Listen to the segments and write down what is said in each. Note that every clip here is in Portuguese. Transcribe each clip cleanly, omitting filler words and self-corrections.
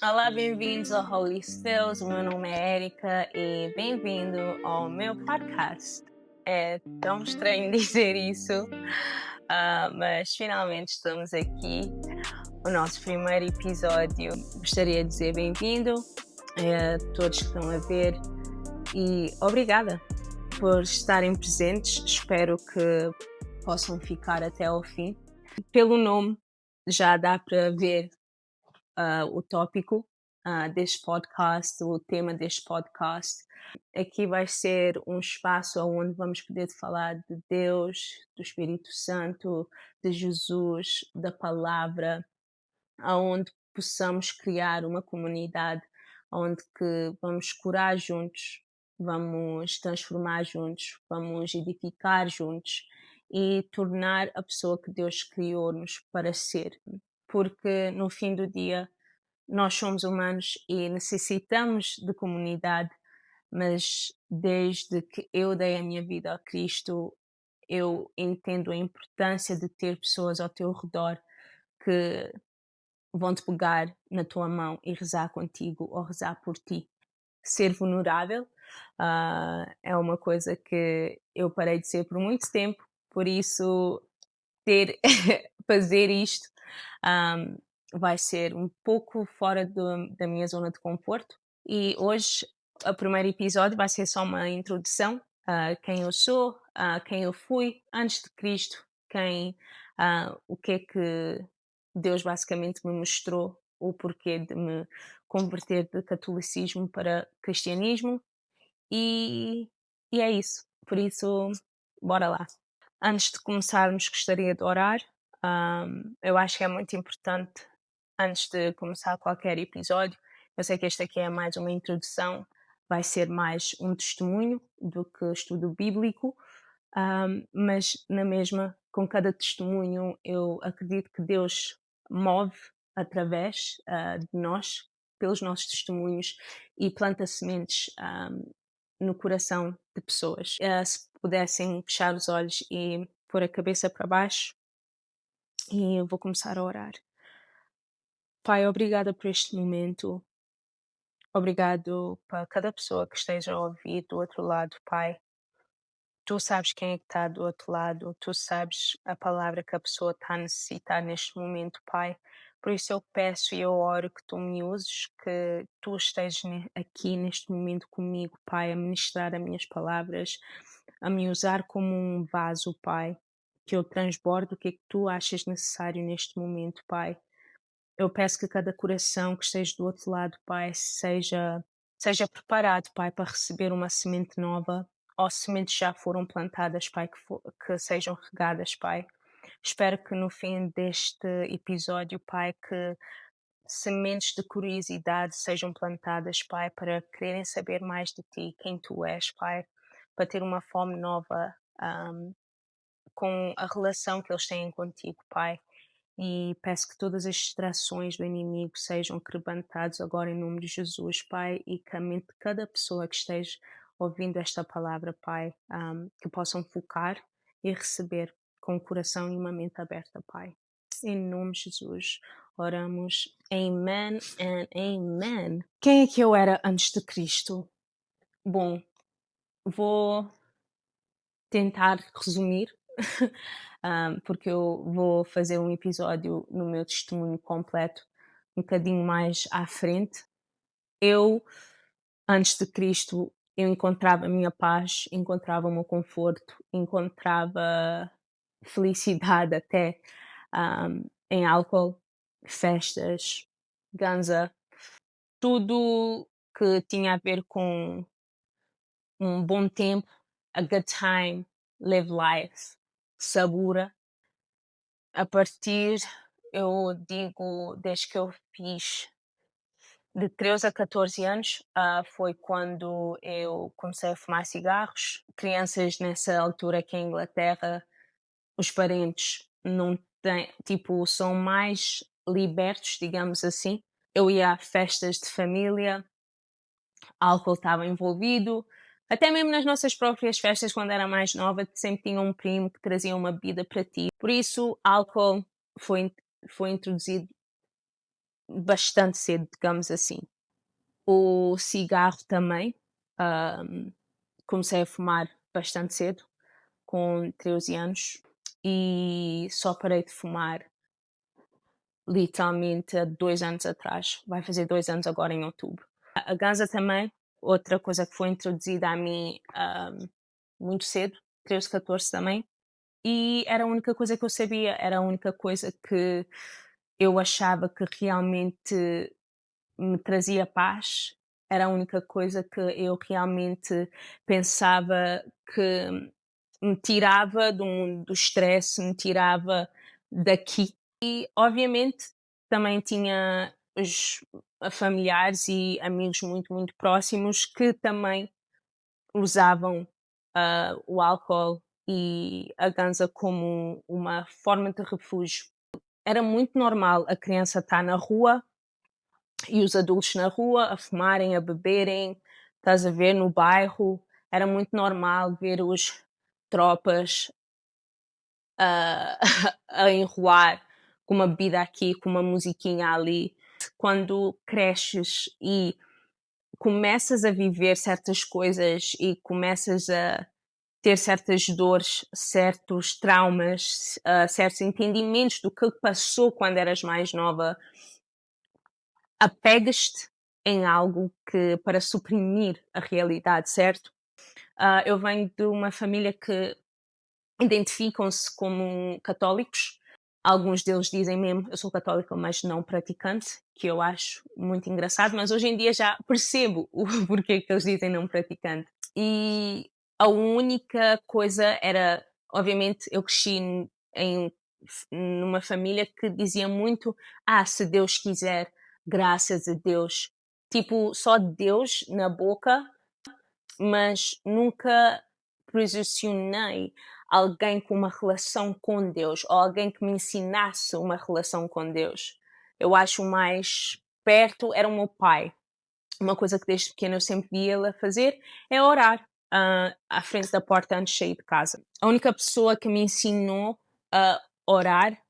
Olá, bem-vindos ao Holy Stills. O meu nome é Erika e bem-vindo ao meu podcast. É tão estranho dizer isso, mas finalmente estamos aqui. O nosso primeiro episódio. Gostaria de dizer bem-vindo a todos que estão a ver e obrigada por estarem presentes. Espero que possam ficar até ao fim. Pelo nome, já dá para ver o tópico deste podcast, o tema deste podcast. Aqui vai ser um espaço onde vamos poder falar de Deus, do Espírito Santo, de Jesus, da palavra, onde possamos criar uma comunidade onde que vamos curar juntos, vamos transformar juntos, vamos edificar juntos e tornar a pessoa que Deus criou-nos para ser. Porque no fim do dia nós somos humanos e necessitamos de comunidade, mas desde que eu dei a minha vida a Cristo, eu entendo a importância de ter pessoas ao teu redor que vão te pegar na tua mão e rezar contigo ou rezar por ti. Ser vulnerável é uma coisa que eu parei de ser por muito tempo, por isso ter fazer isto um, vai ser um pouco fora da minha zona de conforto. E hoje o primeiro episódio vai ser só uma introdução a quem eu sou, a quem eu fui antes de Cristo, o que é que Deus basicamente me mostrou, o porquê de me converter de catolicismo para cristianismo e, e é isso. Por isso, bora lá. Antes de começarmos, gostaria de orar. Eu acho que é muito importante, antes de começar qualquer episódio, eu sei que este aqui é mais uma introdução, vai ser mais um testemunho do que estudo bíblico, mas na mesma, com cada testemunho, eu acredito que Deus move através de nós, pelos nossos testemunhos, e planta sementes no coração de pessoas. Se pudessem fechar os olhos e pôr a cabeça para baixo, e eu vou começar a orar. Pai, obrigada por este momento. Obrigado para cada pessoa que esteja a ouvir do outro lado, Pai. Tu sabes quem é que está do outro lado, tu sabes a palavra que a pessoa está a necessitar neste momento, Pai. Por isso eu peço e eu oro que tu me uses, que tu estejas aqui neste momento comigo, Pai, a ministrar as minhas palavras, a me usar como um vaso, Pai, que eu transbordo o que é que tu achas necessário neste momento, Pai. Eu peço que cada coração que esteja do outro lado, Pai, seja preparado, Pai, para receber uma semente nova, ou sementes já foram plantadas, Pai, que sejam regadas, Pai. Espero que no fim deste episódio, Pai, que sementes de curiosidade sejam plantadas, Pai, para quererem saber mais de Ti, quem Tu és, Pai, para ter uma fome nova, com a relação que eles têm contigo, Pai. E peço que todas as distrações do inimigo sejam quebrantadas agora em nome de Jesus, Pai, e que a mente de cada pessoa que esteja ouvindo esta palavra, Pai, que possam focar e receber com o coração e uma mente aberta, Pai. Em nome de Jesus, oramos. Amen and amen. Quem é que eu era antes de Cristo? Bom, vou tentar resumir, porque eu vou fazer um episódio no meu testemunho completo um bocadinho mais à frente. Eu, antes de Cristo, eu encontrava a minha paz, encontrava o meu conforto, encontrava felicidade até em álcool, festas, ganza, tudo que tinha a ver com um bom tempo, a good time, live life, sabura. A partir, eu digo, desde que eu fiz de 13 a 14 anos, foi quando eu comecei a fumar cigarros. Crianças nessa altura aqui em Inglaterra, os parentes não têm, tipo, são mais libertos, digamos assim. Eu ia a festas de família, álcool estava envolvido. Até mesmo nas nossas próprias festas, quando era mais nova, sempre tinha um primo que trazia uma bebida para ti. Por isso, álcool foi, foi introduzido bastante cedo, digamos assim. O cigarro também, hum, comecei a fumar bastante cedo, com 13 anos, e só parei de fumar literalmente há 2 anos atrás. Vai fazer 2 anos agora em outubro. A ganza também, outra coisa que foi introduzida a mim, muito cedo, 13, 14 também, e era a única coisa que eu sabia, era a única coisa que eu achava que realmente me trazia paz, era a única coisa que eu realmente pensava que me tirava do estresse, me tirava daqui. E obviamente também tinha os familiares e amigos muito, muito próximos que também usavam o álcool e a ganza como uma forma de refúgio. Era muito normal a criança estar na rua e os adultos na rua a fumarem, a beberem, estás a ver, no bairro. Era muito normal ver os tropas a, a enrolar com uma bebida aqui, com uma musiquinha ali. Quando cresces e começas a viver certas coisas e começas a ter certas dores, certos traumas, certos entendimentos do que passou quando eras mais nova, apegas-te em algo que para suprimir a realidade, certo? Eu venho de uma família que identificam-se como católicos. Alguns deles dizem mesmo, eu sou católica, mas não praticante, que eu acho muito engraçado, mas hoje em dia já percebo o porquê que eles dizem não praticante. E a única coisa era, obviamente, eu cresci em numa família que dizia muito, se Deus quiser, graças a Deus. Tipo, só Deus na boca, mas nunca posicionei alguém com uma relação com Deus, ou alguém que me ensinasse uma relação com Deus. Eu acho mais perto era o meu pai. Uma coisa que desde pequena eu sempre via ele a fazer é orar à frente da porta antes de sair de casa. A única pessoa que me ensinou a orar,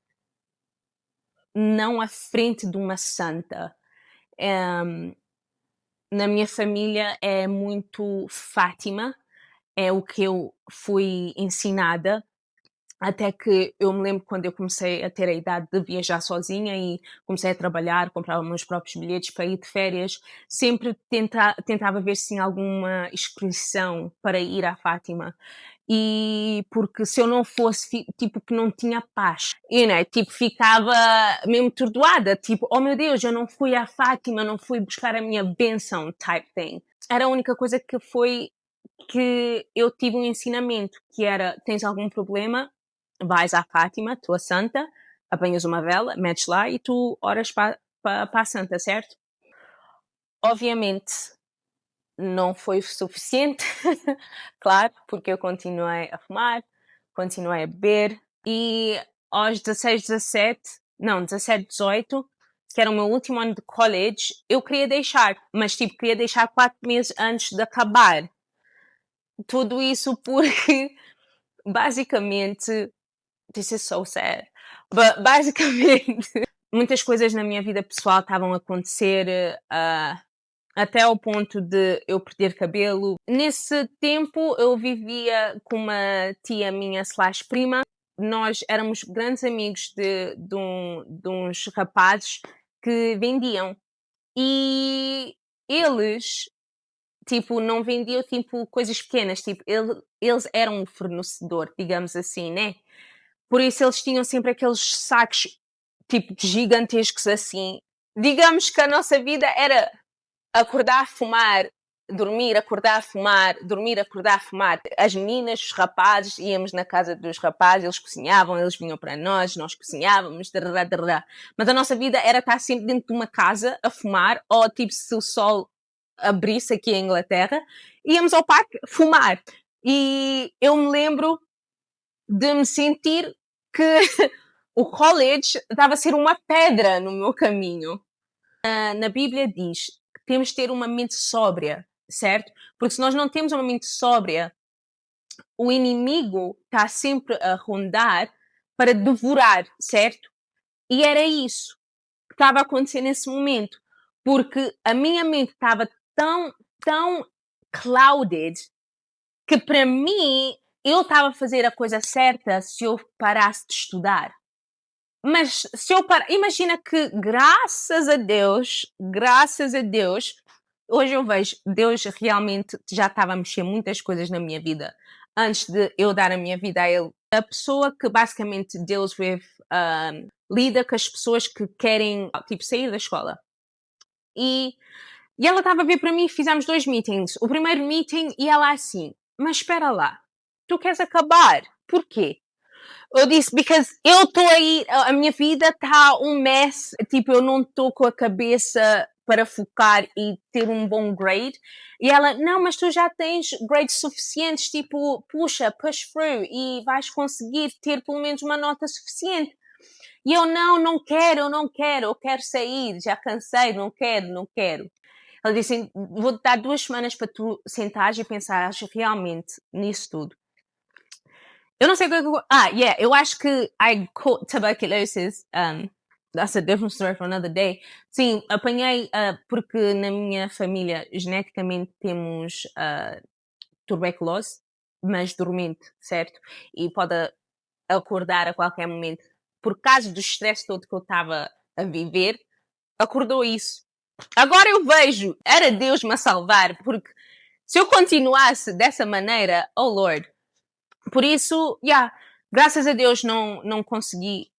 não à frente de uma santa. Na minha família é muito Fátima, é o que eu fui ensinada, até que eu me lembro quando eu comecei a ter a idade de viajar sozinha e comecei a trabalhar, comprava meus próprios bilhetes para ir de férias, sempre tentava ver se tinha alguma inscrição para ir à Fátima. E porque se eu não fosse, tipo, que não tinha paz, tipo, ficava mesmo tordoada, tipo, oh meu Deus, eu não fui à Fátima, não fui buscar a minha bênção, type thing. Era a única coisa que eu tive um ensinamento, que era, tens algum problema, vais à Fátima, tua santa, apanhas uma vela, metes lá e tu oras para a santa, certo? Obviamente não foi suficiente, claro, porque eu continuei a fumar, continuei a beber e aos 16, 17, não, 17, 18, que era o meu último ano de college, eu queria deixar, mas tipo, queria deixar 4 meses antes de acabar. Tudo isso porque basicamente, this is so sad, but basicamente muitas coisas na minha vida pessoal estavam a acontecer até ao ponto de eu perder cabelo. Nesse tempo eu vivia com uma tia minha slash prima. Nós éramos grandes amigos de uns rapazes que vendiam. E eles, tipo, não vendiam, tipo, coisas pequenas. Tipo, eles eram um fornecedor, digamos assim, né? Por isso eles tinham sempre aqueles sacos, tipo, gigantescos assim. Digamos que a nossa vida era acordar a fumar, dormir, acordar a fumar, dormir, acordar a fumar. As meninas, os rapazes, íamos na casa dos rapazes, eles cozinhavam, eles vinham para nós cozinhávamos, darará, darará. Mas a nossa vida era estar sempre dentro de uma casa a fumar, ou tipo se o sol abrisse aqui em Inglaterra, íamos ao parque fumar. E eu me lembro de me sentir que o college estava a ser uma pedra no meu caminho. Na Bíblia diz que temos de ter uma mente sóbria, certo? Porque se nós não temos uma mente sóbria, o inimigo está sempre a rondar para devorar, certo? E era isso. estava a acontecer nesse momento, porque a minha mente estava tão clouded que para mim eu estava a fazer a coisa certa se eu parasse de estudar. Mas se eu parar, imagina que graças a Deus, hoje eu vejo, Deus realmente já estava a mexer muitas coisas na minha vida antes de eu dar a minha vida a Ele. A pessoa que basicamente lida com as pessoas que querem, tipo, sair da escola. E ela estava a ver para mim, fizemos 2 meetings. O primeiro meeting e ela assim, mas espera lá, tu queres acabar? Porquê? Eu disse, because eu estou aí, a minha vida está um mess, tipo, eu não estou com a cabeça para focar e ter um bom grade. E ela, não, mas tu já tens grades suficientes, tipo, puxa, push through e vais conseguir ter pelo menos uma nota suficiente. E eu, não quero, eu quero sair, já cansei, não quero. Ela disse, vou-te dar 2 semanas para tu sentares e pensares realmente nisso tudo. Eu não sei o que eu acho que I caught tuberculosis. That's a different story for another day. Sim, apanhei porque na minha família geneticamente temos tuberculose, mas dormente, certo? E pode acordar a qualquer momento. Por causa do estresse todo que eu estava a viver, acordou isso. Agora eu vejo, era Deus me a salvar, porque se eu continuasse dessa maneira, oh Lord. Por isso, graças a Deus não consegui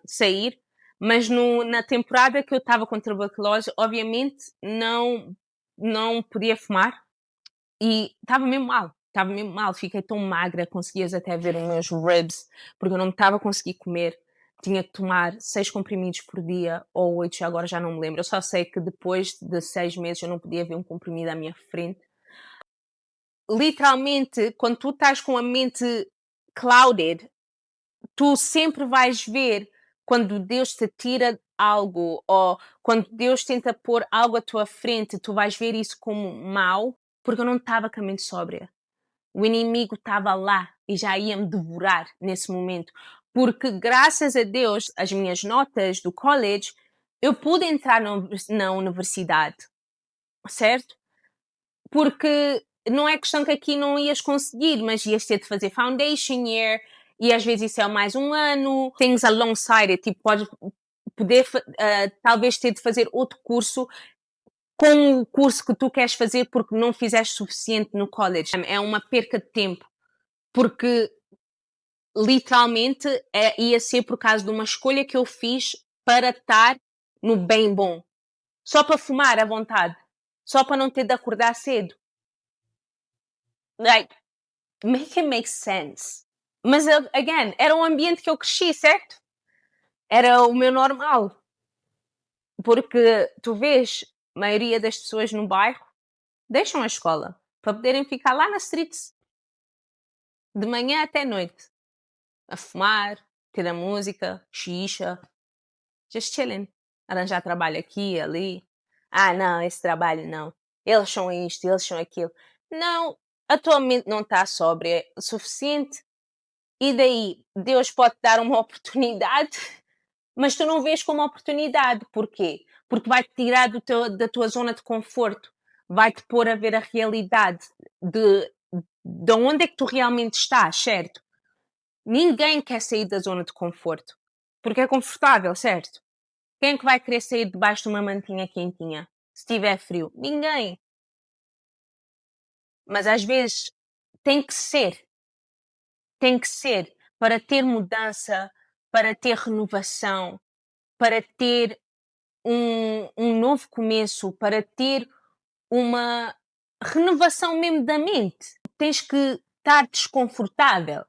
sair, mas na temporada que eu estava com tuberculose, obviamente não podia fumar e estava mesmo mal, fiquei tão magra, conseguias até ver os meus ribs, porque eu não estava a conseguir comer, tinha que tomar 6 comprimidos por dia, ou 8, agora já não me lembro, eu só sei que depois de 6 meses eu não podia ver um comprimido à minha frente. Literalmente, quando tu estás com a mente clouded, tu sempre vais ver quando Deus te tira algo ou quando Deus tenta pôr algo à tua frente, tu vais ver isso como mau, porque eu não estava com a mente sóbria. O inimigo estava lá e já ia me devorar nesse momento. Porque graças a Deus, as minhas notas do college, eu pude entrar na universidade, certo? Porque não é questão que aqui não ias conseguir, mas ias ter de fazer foundation year e às vezes isso é mais um ano. Things alongside it, tipo, podes talvez ter de fazer outro curso com o curso que tu queres fazer porque não fizeste suficiente no college. É uma perca de tempo, porque literalmente ia ser por causa de uma escolha que eu fiz para estar no bem bom. Só para fumar à vontade. Só para não ter de acordar cedo. Like, make it make sense. Mas, again, era um ambiente que eu cresci, certo? Era o meu normal. Porque tu vês, a maioria das pessoas no bairro deixam a escola para poderem ficar lá na streets de manhã até noite a fumar, ter a música, xixa, just chilling. Arranjar trabalho aqui e ali. Ah, não, esse trabalho não. Eles são isto, eles são aquilo. Não, a tua mente não está sóbria o suficiente. E daí, Deus pode dar uma oportunidade, mas tu não vês como oportunidade. Porquê? Porque vai-te tirar da tua zona de conforto. Vai-te pôr a ver a realidade de onde é que tu realmente estás, certo? Ninguém quer sair da zona de conforto. Porque é confortável, certo? Quem é que vai querer sair debaixo de uma mantinha quentinha? Se tiver frio? Ninguém. Mas às vezes tem que ser. Tem que ser para ter mudança, para ter renovação, para ter um novo começo, para ter uma renovação mesmo da mente. Tens que estar desconfortável.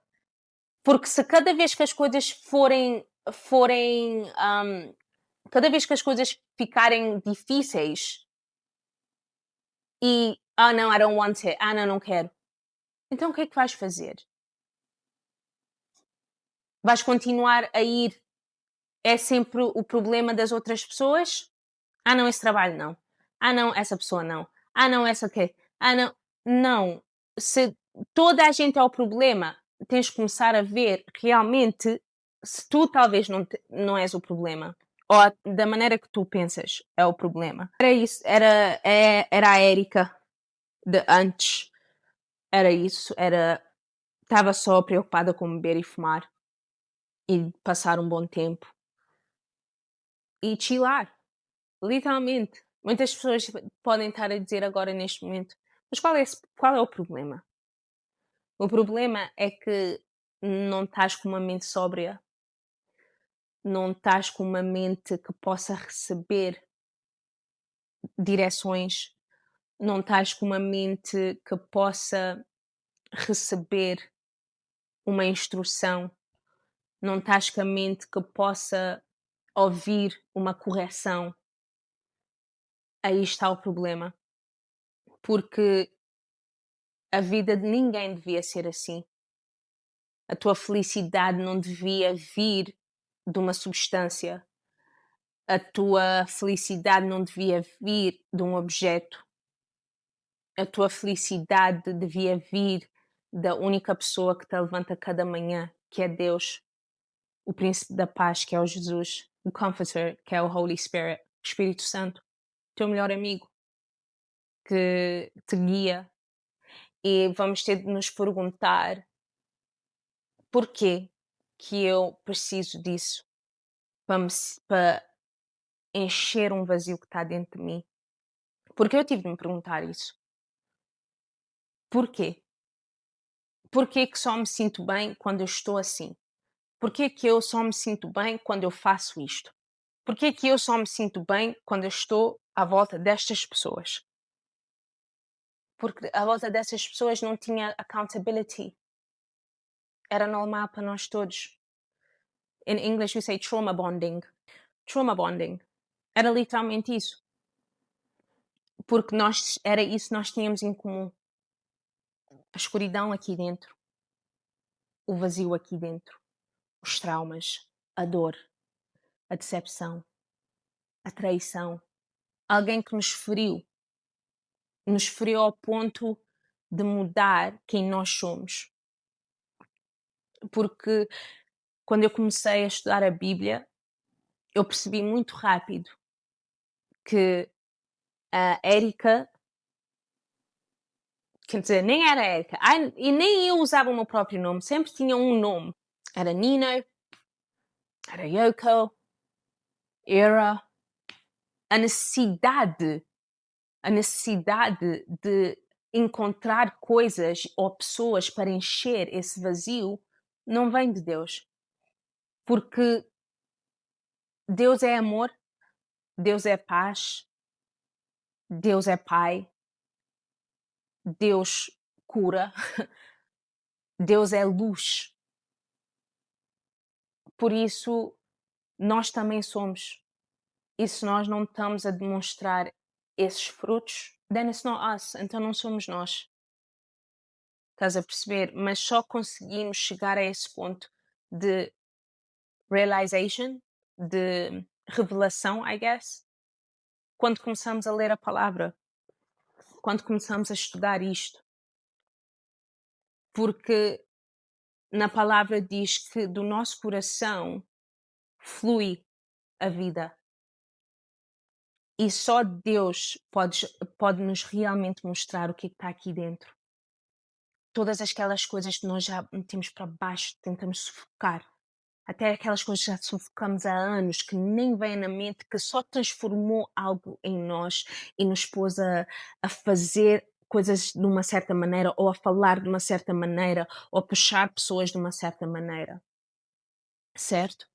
Porque se cada vez que as coisas cada vez que as coisas ficarem difíceis e, não, I don't want it, não quero. Então o que é que vais fazer? Vais continuar a ir, é sempre o problema das outras pessoas? Não, esse trabalho não. Não, essa pessoa não. Não, essa quê? Não. Não. Se toda a gente é o problema, tens de começar a ver realmente se tu talvez não és o problema. da maneira que tu pensas é o problema. Era isso, era a Érica de antes, era isso, estava só preocupada com beber e fumar e passar um bom tempo e chilar, literalmente. Muitas pessoas podem estar a dizer agora neste momento, mas qual é o problema? O problema é que não estás com uma mente sóbria, não estás com uma mente que possa receber direções, não estás com uma mente que possa receber uma instrução, não estás com a mente que possa ouvir uma correção. Aí está o problema. Porque a vida de ninguém devia ser assim. A tua felicidade não devia vir de uma substância. A tua felicidade não devia vir de um objeto. A tua felicidade devia vir da única pessoa que te levanta cada manhã, que é Deus, o Príncipe da Paz, que é o Jesus, o Comforter, que é o Holy Spirit, o Espírito Santo, teu melhor amigo, que te guia. E vamos ter de nos perguntar porquê que eu preciso disso para encher um vazio que está dentro de mim. Porque eu tive de me perguntar isso. Porquê? Porquê que só me sinto bem quando eu estou assim? Porquê que eu só me sinto bem quando eu faço isto? Porquê que eu só me sinto bem quando eu estou à volta destas pessoas? Porque à volta dessas pessoas não tinha accountability. Era normal para nós todos. In English we say trauma bonding. Trauma bonding. Era literalmente isso. Porque era isso que nós tínhamos em comum. A escuridão aqui dentro. O vazio aqui dentro. Os traumas. A dor. A decepção. A traição. Alguém que nos feriu. Nos feriu ao ponto de mudar quem nós somos. Porque quando eu comecei a estudar a Bíblia, eu percebi muito rápido que a Érica, quer dizer, nem era Érica, e nem eu usava o meu próprio nome, sempre tinha um nome. Era Nino, era Yoko, Era. A necessidade de encontrar coisas ou pessoas para encher esse vazio não vem de Deus. Porque Deus é amor, Deus é paz, Deus é Pai, Deus cura, Deus é luz. Por isso, nós também somos. E se nós não estamos a demonstrar esses frutos, then it's not us, então não somos nós. Estás a perceber? Mas só conseguimos chegar a esse ponto de realization, de revelação, I guess, quando começamos a ler a palavra, quando começamos a estudar isto. Porque na palavra diz que do nosso coração flui a vida. E só Deus pode nos realmente mostrar o que está aqui dentro. Todas aquelas coisas que nós já metemos para baixo, tentamos sufocar. Até aquelas coisas que já sufocamos há anos, que nem vêm na mente, que só transformou algo em nós e nos pôs a fazer coisas de uma certa maneira, ou a falar de uma certa maneira, ou a puxar pessoas de uma certa maneira. Certo?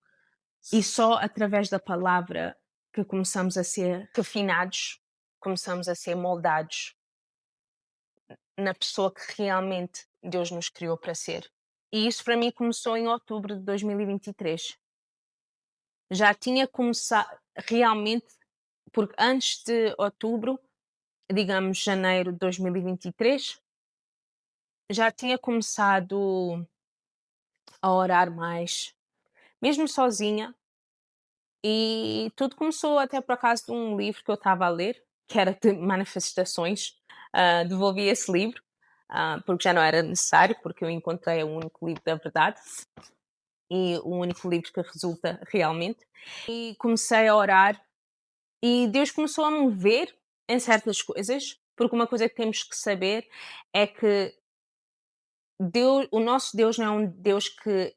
E só através da palavra que começamos a ser refinados, começamos a ser moldados na pessoa que realmente Deus nos criou para ser. E isso para mim começou em outubro de 2023. Já tinha começado realmente, porque antes de outubro, digamos janeiro de 2023, já tinha começado a orar mais, mesmo sozinha. E tudo começou até por acaso de um livro que eu estava a ler, que era de manifestações. Devolvi esse livro, porque já não era necessário, porque eu encontrei o único livro da verdade. e o único livro que resulta realmente. E comecei a orar e Deus começou a mover em certas coisas, porque uma coisa que temos que saber é que o nosso Deus não é um Deus que,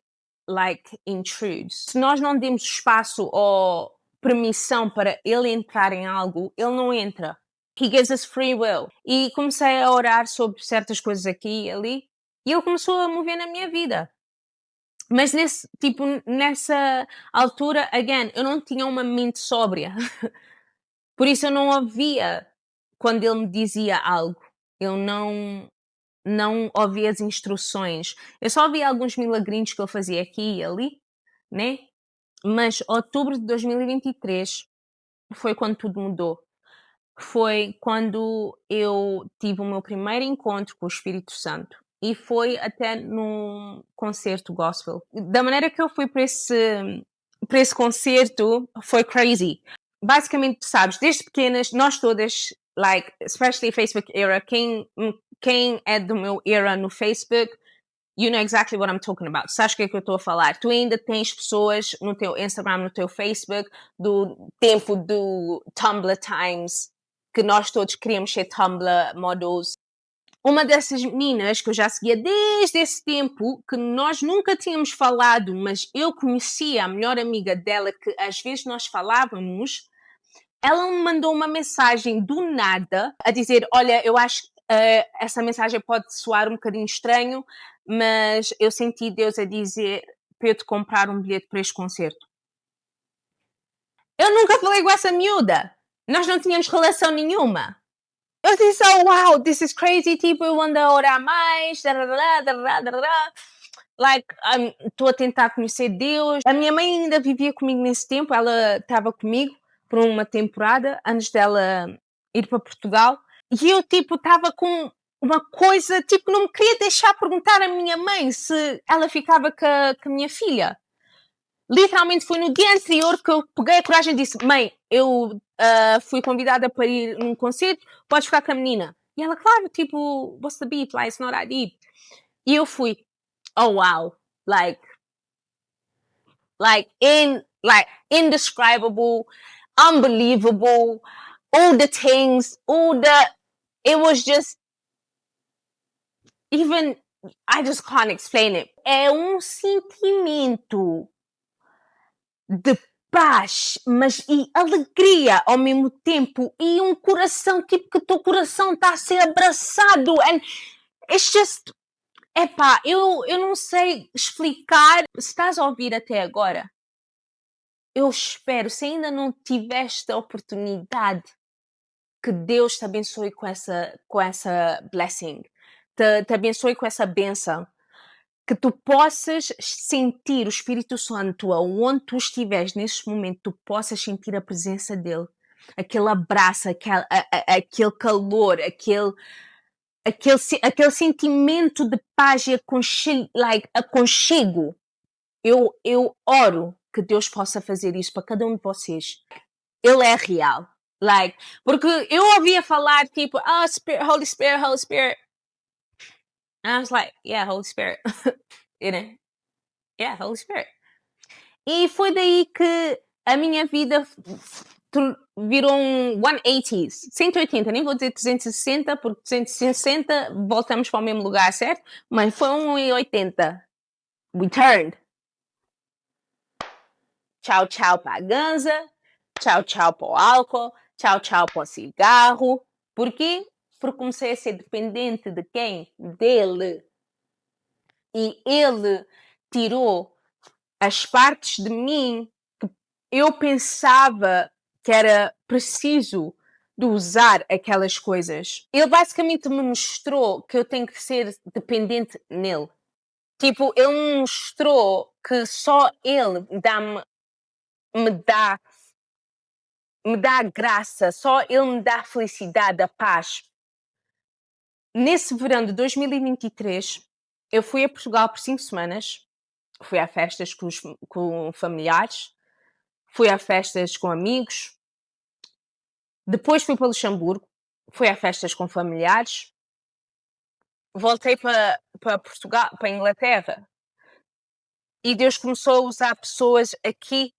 like, intrudes. Se nós não demos espaço ou permissão para Ele entrar em algo, Ele não entra. He gives us free will. E comecei a orar sobre certas coisas aqui e ali, e Ele começou a mover na minha vida. Mas nessa altura, again, eu não tinha uma mente sóbria. Por isso eu não ouvia quando ele me dizia algo. Eu não ouvia as instruções. Eu só ouvia alguns milagrinhos que ele fazia aqui e ali, né? Mas outubro de 2023 foi quando tudo mudou. Foi quando eu tive o meu primeiro encontro com o Espírito Santo. E foi até num concerto gospel. Da maneira que eu fui para esse concerto, foi crazy. Basicamente, sabes, desde pequenas, nós todas, like, especially Facebook era, quem é do meu era no Facebook, you know exactly what I'm talking about. Sabes o que é que eu estou a falar? Tu ainda tens pessoas no teu Instagram, no teu Facebook, do tempo do Tumblr Times, que nós todos queríamos ser Tumblr models. Uma dessas meninas que eu já seguia desde esse tempo, que nós nunca tínhamos falado, mas eu conhecia a melhor amiga dela, que às vezes nós falávamos, ela me mandou uma mensagem do nada a dizer: olha, eu acho que essa mensagem pode soar um bocadinho estranho, mas eu senti Deus a dizer para eu te comprar um bilhete para este concerto. Eu nunca falei com essa miúda. Nós não tínhamos relação nenhuma. Eu disse: oh, wow, this is crazy, tipo, eu ando a orar mais, like, estou a tentar conhecer Deus. A minha mãe ainda vivia comigo nesse tempo, ela estava comigo por uma temporada, antes dela ir para Portugal, e eu, tipo, estava com uma coisa, tipo, não me queria deixar perguntar à minha mãe se ela ficava com a minha filha. Literalmente foi no dia anterior que eu peguei a coragem e disse: mãe, eu fui convidada para ir num concerto, podes ficar com a menina. E ela, claro, tipo, what's the beat? Like, it's not that deep. E eu fui, oh wow, like indescribable, unbelievable, all the things, it was just, even, I just can't explain it. É um sentimento de paz, mas e alegria ao mesmo tempo, e um coração, tipo, que o teu coração está a ser abraçado, and it's just, epá, eu não sei explicar. Se estás a ouvir até agora, eu espero, se ainda não tiveste a oportunidade, que Deus te abençoe com essa blessing, te abençoe com essa bênção, que tu possas sentir o Espírito Santo aonde tu estiveres nesse momento, tu possas sentir a presença dele, aquele abraço, aquele calor, aquele sentimento de paz e aconchego. Eu oro que Deus possa fazer isso para cada um de vocês. Ele é real. Porque eu ouvia falar tipo, Holy Spirit, Holy Spirit. And I was like, yeah, Holy Spirit. You know? Yeah, Holy Spirit. E foi daí que a minha vida virou um 180, 180, nem vou dizer 360, porque 360 voltamos para o mesmo lugar, certo? Mas foi um 180. We turned. Tchau, tchau para a ganza, tchau, tchau para o álcool, tchau, tchau para o cigarro. Por quê? Porque comecei a ser dependente de quem? Dele. E ele tirou as partes de mim que eu pensava que era preciso de usar aquelas coisas. Ele basicamente me mostrou que eu tenho que ser dependente nele. Tipo, ele me mostrou que só ele me dá graça, só ele me dá felicidade, a paz. Nesse verão de 2023, eu fui a Portugal por 5 semanas. Fui a festas com familiares, fui a festas com amigos, depois fui para Luxemburgo, fui a festas com familiares, voltei para Portugal, para a Inglaterra. E Deus começou a usar pessoas aqui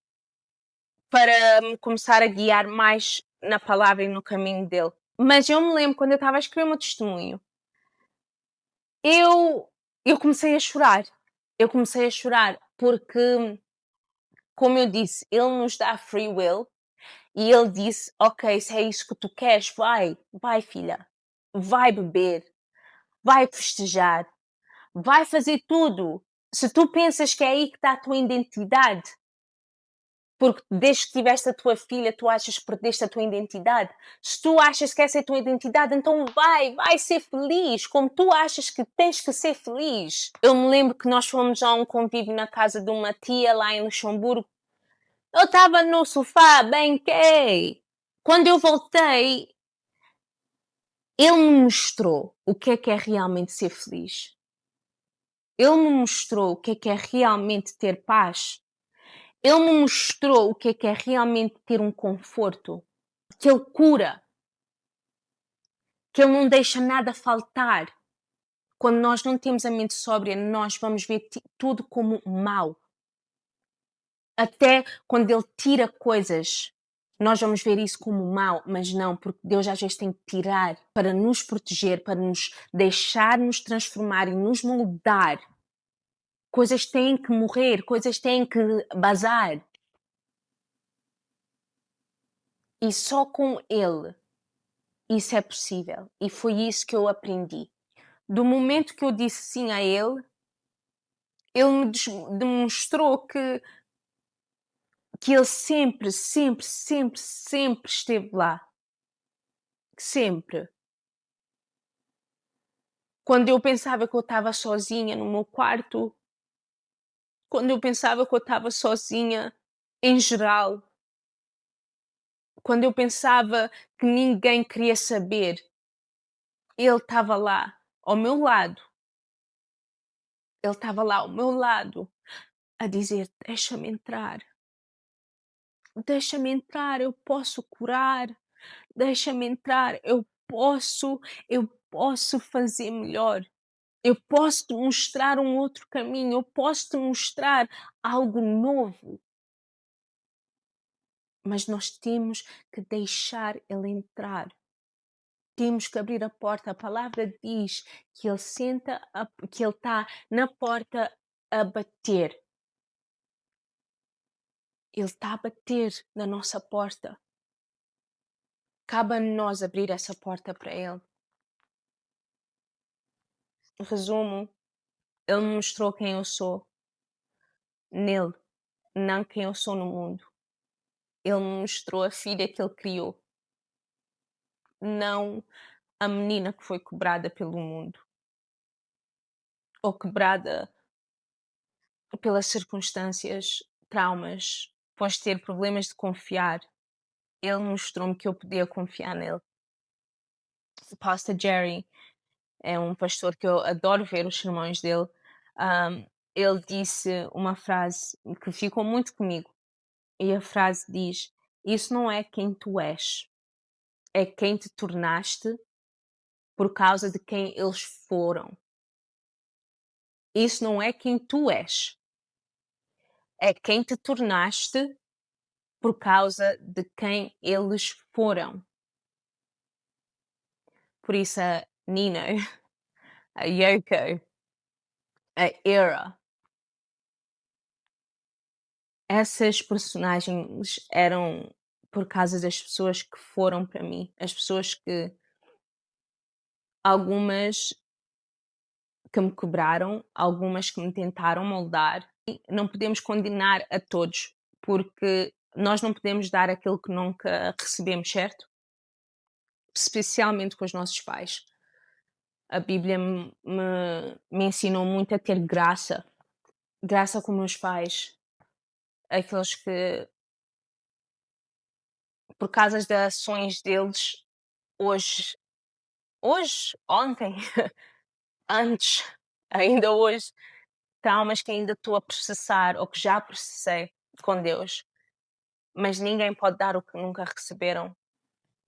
para me começar a guiar mais na palavra e no caminho dele. Mas eu me lembro quando eu estava a escrever o meu testemunho, eu, eu comecei a chorar. Eu comecei a chorar porque, como eu disse, ele nos dá free will e ele disse: Ok, se é isso que tu queres, vai, filha, vai beber, vai festejar, vai fazer tudo. Se tu pensas que é aí que está a tua identidade, porque desde que tiveste a tua filha, tu achas que perdeste a tua identidade. Se tu achas que essa é a tua identidade, então vai ser feliz, como tu achas que tens que ser feliz. Eu me lembro que nós fomos a um convívio na casa de uma tia lá em Luxemburgo. Eu estava no sofá, bem. Quando eu voltei, ele me mostrou o que é realmente ser feliz. Ele me mostrou o que é realmente ter paz. Ele me mostrou o que é realmente ter um conforto. Que ele cura. Que ele não deixa nada faltar. Quando nós não temos a mente sóbria, nós vamos ver tudo como mau. Até quando ele tira coisas, nós vamos ver isso como mau, mas não, porque Deus às vezes tem que tirar para nos proteger, para nos deixar nos transformar e nos moldar. Coisas têm que morrer, coisas têm que bazar. E só com Ele isso é possível. E foi isso que eu aprendi. Do momento que eu disse sim a ele me demonstrou que ele sempre esteve lá. Sempre. Quando eu pensava que eu estava sozinha no meu quarto, quando eu pensava que eu estava sozinha em geral, quando eu pensava que ninguém queria saber, ele estava lá, ao meu lado. Ele estava lá ao meu lado, a dizer: deixa-me entrar, eu posso curar, deixa-me entrar, eu posso fazer melhor. Eu posso te mostrar um outro caminho, eu posso te mostrar algo novo. Mas nós temos que deixar ele entrar. Temos que abrir a porta. A palavra diz que ele que ele está na porta a bater. Ele está a bater na nossa porta. Cabe a nós abrir essa porta para ele. Resumo, ele me mostrou quem eu sou nele, não quem eu sou no mundo. Ele me mostrou a filha que ele criou, não a menina que foi quebrada pelo mundo ou quebrada pelas circunstâncias, traumas, pode ter problemas de confiar. Ele mostrou-me que eu podia confiar nele. O Pastor Jerry é um pastor que eu adoro ver os sermões dele. Ele disse uma frase que ficou muito comigo. E a frase diz: Isso não é quem tu és, é quem te tornaste por causa de quem eles foram. Isso não é quem tu és, é quem te tornaste por causa de quem eles foram. Por isso a Nino, a Yoko, a Era, essas personagens eram por causa das pessoas que foram para mim, as pessoas que algumas que me quebraram, algumas que me tentaram moldar. E não podemos condenar a todos, porque nós não podemos dar aquilo que nunca recebemos, certo? Especialmente com os nossos pais. A Bíblia me ensinou muito a ter graça. Graça com meus pais. Aqueles que, por causa das ações deles, ontem, antes, ainda hoje, traumas que ainda estou a processar ou que já processei com Deus. Mas ninguém pode dar o que nunca receberam.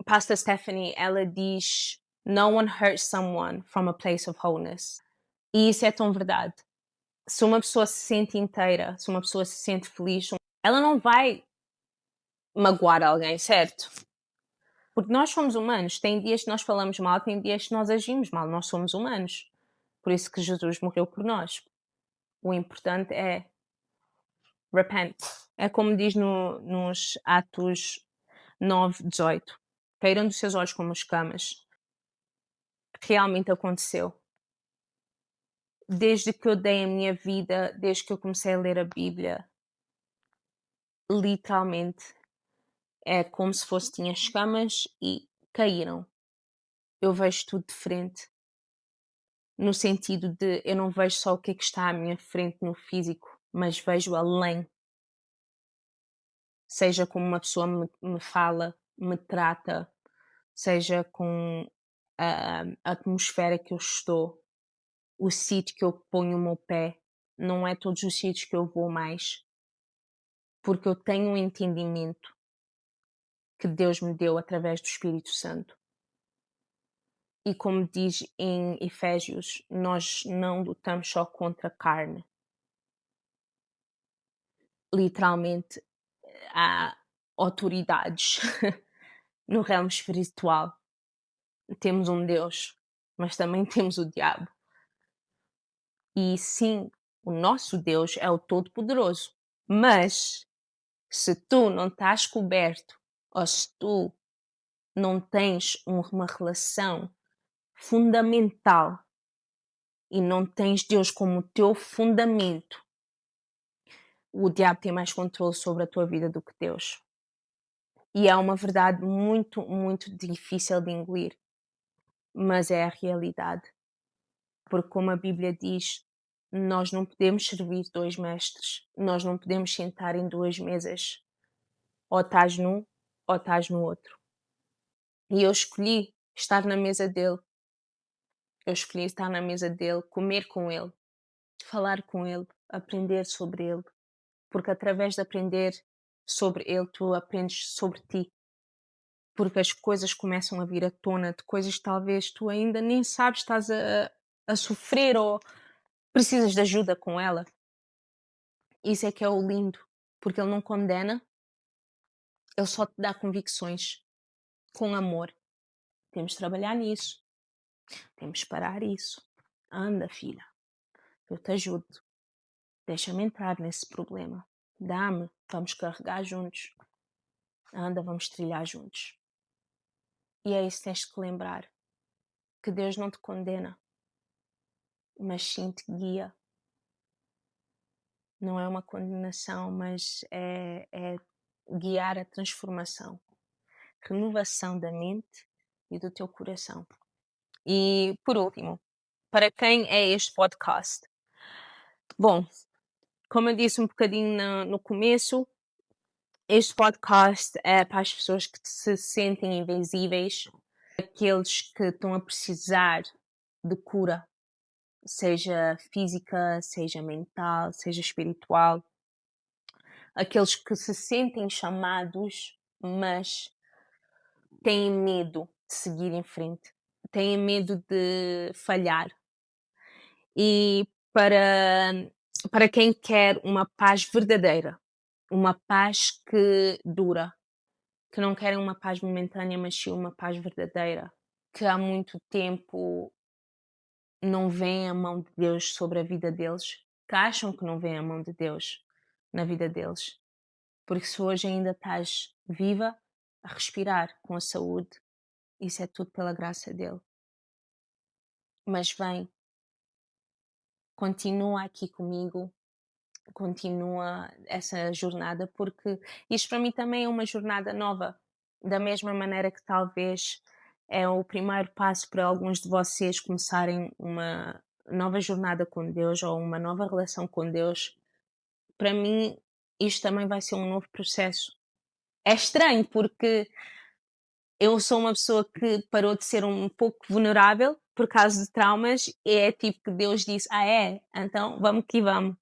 Pastor Stephanie, ela diz: No one hurts someone from a place of wholeness. E isso é tão verdade. Se uma pessoa se sente inteira, se uma pessoa se sente feliz, ela não vai magoar alguém, certo? Porque nós somos humanos. Tem dias que nós falamos mal, tem dias que nós agimos mal. Nós somos humanos. Por isso que Jesus morreu por nós. O importante é repent. É como diz nos Atos 9:18. Caíram dos seus olhos como escamas. Realmente aconteceu. Desde que eu dei a minha vida, desde que eu comecei a ler a Bíblia, literalmente é como se fosse tinha escamas e caíram. Eu vejo tudo de frente. No sentido de eu não vejo só o que é que está à minha frente no físico, mas vejo além. Seja como uma pessoa me fala, me trata, seja com a atmosfera que eu estou, o sítio que eu ponho o meu pé. Não é todos os sítios que eu vou mais, porque eu tenho um entendimento que Deus me deu através do Espírito Santo. E como diz em Efésios, nós não lutamos só contra a carne. Literalmente, há autoridades no ramo espiritual. Temos um Deus, mas também temos o diabo. E sim, o nosso Deus é o Todo-Poderoso. Mas se tu não estás coberto, ou se tu não tens uma relação fundamental e não tens Deus como teu fundamento, o diabo tem mais controle sobre a tua vida do que Deus. E é uma verdade muito, muito difícil de engolir, mas é a realidade. Porque, como a Bíblia diz, nós não podemos servir dois mestres, nós não podemos sentar em duas mesas. Ou estás num, ou estás no outro. E eu escolhi estar na mesa dele. Eu escolhi estar na mesa dele, comer com ele, falar com ele, aprender sobre ele. Porque através de aprender sobre ele, tu aprendes sobre ti. Porque as coisas começam a vir à tona de coisas que talvez tu ainda nem sabes, estás a sofrer ou precisas de ajuda com ela. Isso é que é o lindo, porque ele não condena, ele só te dá convicções com amor. Temos de trabalhar nisso, temos de parar isso. Anda, filha, eu te ajudo. Deixa-me entrar nesse problema. Dá-me, vamos carregar juntos. Anda, vamos trilhar juntos. E é isso que tens que lembrar, que Deus não te condena, mas sim te guia. Não é uma condenação, mas é guiar a transformação, renovação da mente e do teu coração. E, por último, para quem é este podcast? Bom, como eu disse um bocadinho no começo, este podcast é para as pessoas que se sentem invisíveis, aqueles que estão a precisar de cura, seja física, seja mental, seja espiritual, aqueles que se sentem chamados, mas têm medo de seguir em frente, têm medo de falhar. E para quem quer uma paz verdadeira, uma paz que dura, que não querem uma paz momentânea, mas sim uma paz verdadeira, que há muito tempo não veem a mão de Deus sobre a vida deles, que acham que não veem a mão de Deus na vida deles. Porque se hoje ainda estás viva, a respirar com a saúde, isso é tudo pela graça dele. Mas vem, continua aqui comigo, continua essa jornada, porque isto para mim também é uma jornada nova, da mesma maneira que talvez é o primeiro passo para alguns de vocês começarem uma nova jornada com Deus ou uma nova relação com Deus. Para mim, isto também vai ser um novo processo. É estranho porque eu sou uma pessoa que parou de ser um pouco vulnerável por causa de traumas e é tipo que Deus disse, é? Então vamos que vamos.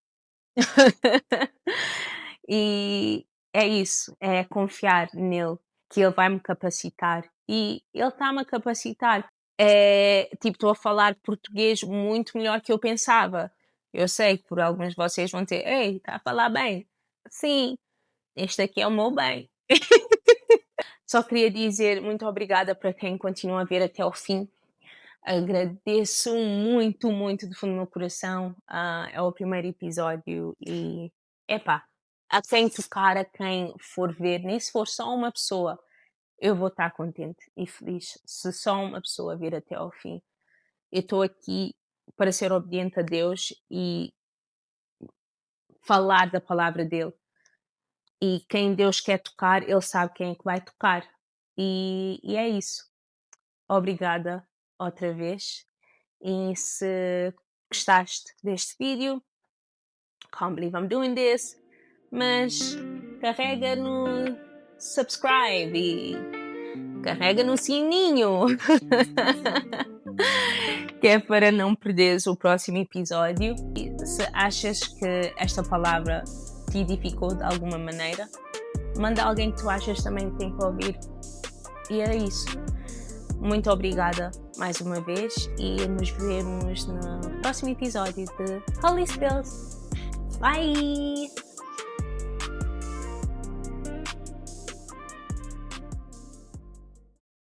E é isso, é confiar nele, que ele vai me capacitar. E ele está-me a capacitar. Tipo, estou a falar português muito melhor que eu pensava. Eu sei que por alguns de vocês vão dizer: "Ei, está a falar bem". Sim, este aqui é o meu bem. Só queria dizer muito obrigada para quem continua a ver até ao fim. Agradeço muito, muito do fundo do meu coração. É o primeiro episódio e, epá, a quem tocar, a quem for ver, nem se for só uma pessoa, eu vou estar contente e feliz se só uma pessoa vir até ao fim. Eu estou aqui para ser obediente a Deus e falar da palavra dele. E quem Deus quer tocar, ele sabe quem é que vai tocar. E é isso. Obrigada outra vez. E se gostaste deste vídeo, can't believe I'm doing this, mas carrega no subscribe e carrega no sininho, que é para não perderes o próximo episódio. E se achas que esta palavra te edificou de alguma maneira, manda alguém que tu achas também que tem que ouvir. E era isso. Muito obrigada mais uma vez e nos vemos no próximo episódio de Holy Spills. Bye!